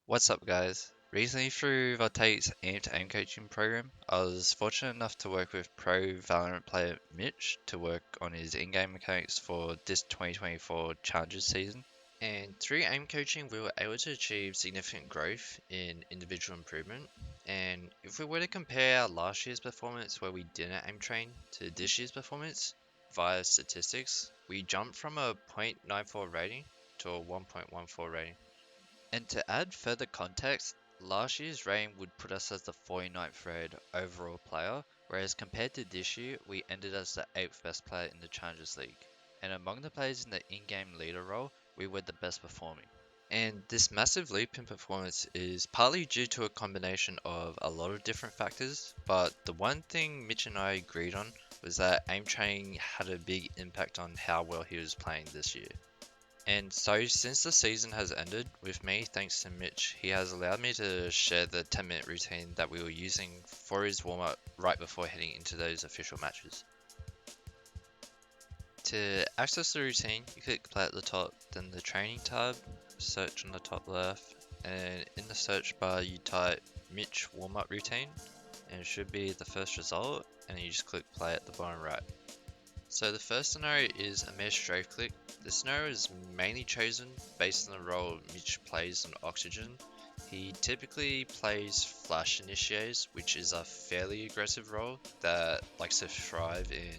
What's up, guys? Recently, through Voltaic's aim coaching program, I was fortunate enough to work with pro Valorant player Mitch to work on his in-game mechanics for this 2024 Challenges season. And through aim coaching, we were able to achieve significant growth in individual improvement. And if we were to compare our last year's performance, where we didn't aim train, to this year's performance via statistics, we jumped from a 0.94 rating to a 1.14 rating. And to add further context, last year's rating would put us as the 49th rated overall player, whereas compared to this year, we ended as the 8th best player in the Challengers League. And among the players in the in-game leader role, we were the best performing. And this massive leap in performance is partly due to a combination of a lot of different factors, but the one thing Mitch and I agreed on was that aim training had a big impact on how well he was playing this year. And so, since the season has ended, with me, thanks to Mitch, he has allowed me to share the 10-minute routine that we were using for his warm-up right before heading into those official matches. To access the routine, you click play at the top, then the training tab, search on the top left, and in the search bar you type Mitch warm-up routine, and it should be the first result, and you just click play at the bottom right. So the first scenario is Amare Strafe. The scenario is mainly chosen based on the role Mitch plays on Oxygen. He typically plays Flash Initiators, which is a fairly aggressive role that likes to thrive in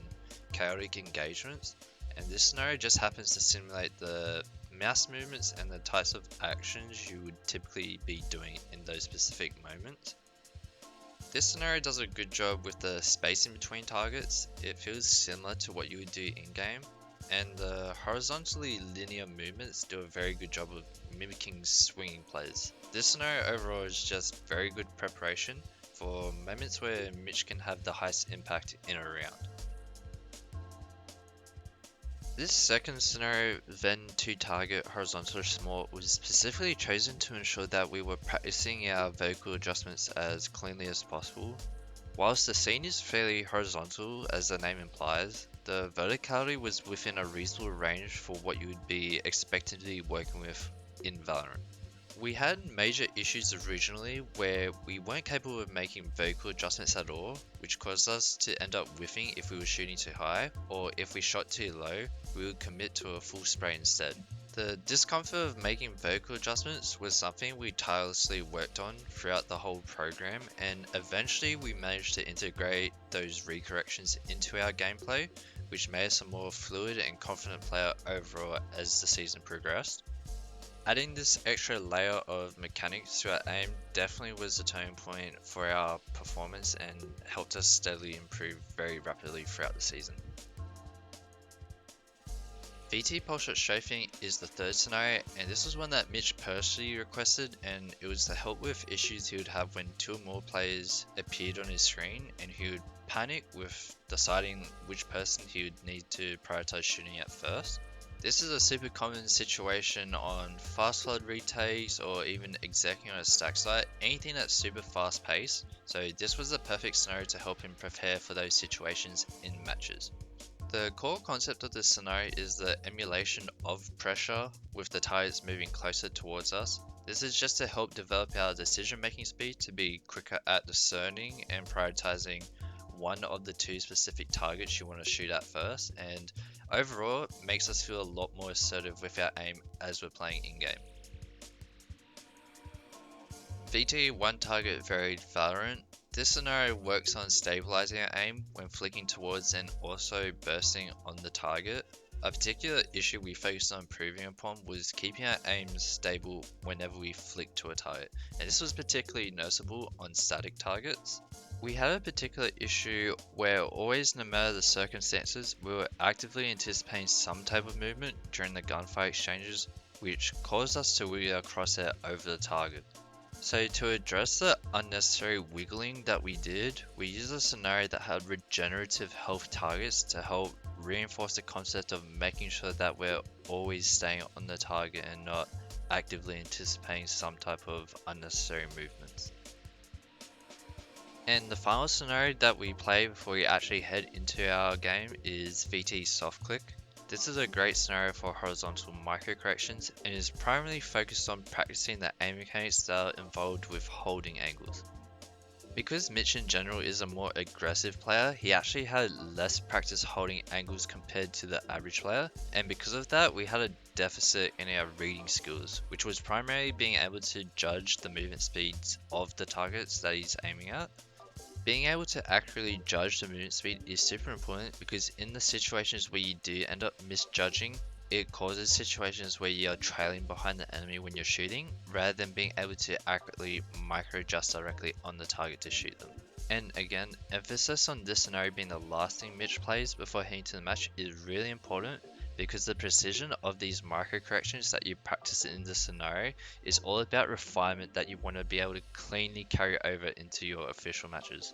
chaotic engagements. And this scenario just happens to simulate the mouse movements and the types of actions you would typically be doing in those specific moments. This scenario does a good job with the spacing between targets. It feels similar to what you would do in-game, and the horizontally linear movements do a very good job of mimicking swinging plays. This scenario overall is just very good preparation for moments where Mitch can have the highest impact in a round. This second scenario, then 2 target Horizontalish small, was specifically chosen to ensure that we were practicing our vertical adjustments as cleanly as possible. Whilst the scene is fairly horizontal, as the name implies, the verticality was within a reasonable range for what you would be expected to be working with in Valorant. We had major issues originally where we weren't capable of making vertical adjustments at all, which caused us to end up whiffing if we were shooting too high, or if we shot too low, we would commit to a full spray instead. The discomfort of making vertical adjustments was something we tirelessly worked on throughout the whole program, and eventually we managed to integrate those recorrections into our gameplay, which made us a more fluid and confident player overall as the season progressed. Adding this extra layer of mechanics to our aim definitely was the turning point for our performance and helped us steadily improve very rapidly throughout the season. VT Pulseshot Strafing is the third scenario, and this was one that Mitch personally requested, and it was to help with issues he would have when 2 or more players appeared on his screen, and he would panic with deciding which person he would need to prioritize shooting at first. This is a super common situation on fast flood retakes or even executing on a stack site, anything that's super fast paced, so this was the perfect scenario to help him prepare for those situations in matches. The core concept of this scenario is the emulation of pressure with the targets moving closer towards us. This is just to help develop our decision making speed to be quicker at discerning and prioritizing one of the 2 specific targets you want to shoot at first, and overall it makes us feel a lot more assertive with our aim as we're playing in-game. VT 1 target varied Valorant. This scenario works on stabilizing our aim when flicking towards and also bursting on the target. A particular issue we focused on improving upon was keeping our aim stable whenever we flicked to a target, and this was particularly noticeable on static targets. We had a particular issue where always, no matter the circumstances, we were actively anticipating some type of movement during the gunfire exchanges, which caused us to wiggle our crosshair over the target. So to address the unnecessary wiggling that we did, we used a scenario that had regenerative health targets to help reinforce the concept of making sure that we're always staying on the target and not actively anticipating some type of unnecessary movements. And the final scenario that we play before we actually head into our game is VT Softclick. This is a great scenario for horizontal micro corrections and is primarily focused on practicing the aim mechanics that are involved with holding angles. Because Mitch in general is a more aggressive player, he actually had less practice holding angles compared to the average player, and because of that we had a deficit in our reading skills, which was primarily being able to judge the movement speeds of the targets that he's aiming at. Being able to accurately judge the movement speed is super important because in the situations where you do end up misjudging, it causes situations where you are trailing behind the enemy when you're shooting, rather than being able to accurately micro adjust directly on the target to shoot them. And again, emphasis on this scenario being the last thing Mitch plays before heading to the match is really important because the precision of these micro corrections that you practice in this scenario is all about refinement that you want to be able to cleanly carry over into your official matches.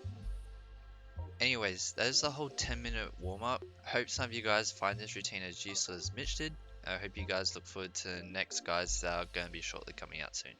Anyways, that is the whole 10-minute warm up. Hope some of you guys find this routine as useful as Mitch did. I hope you guys look forward to the next guys that are going to be shortly coming out soon.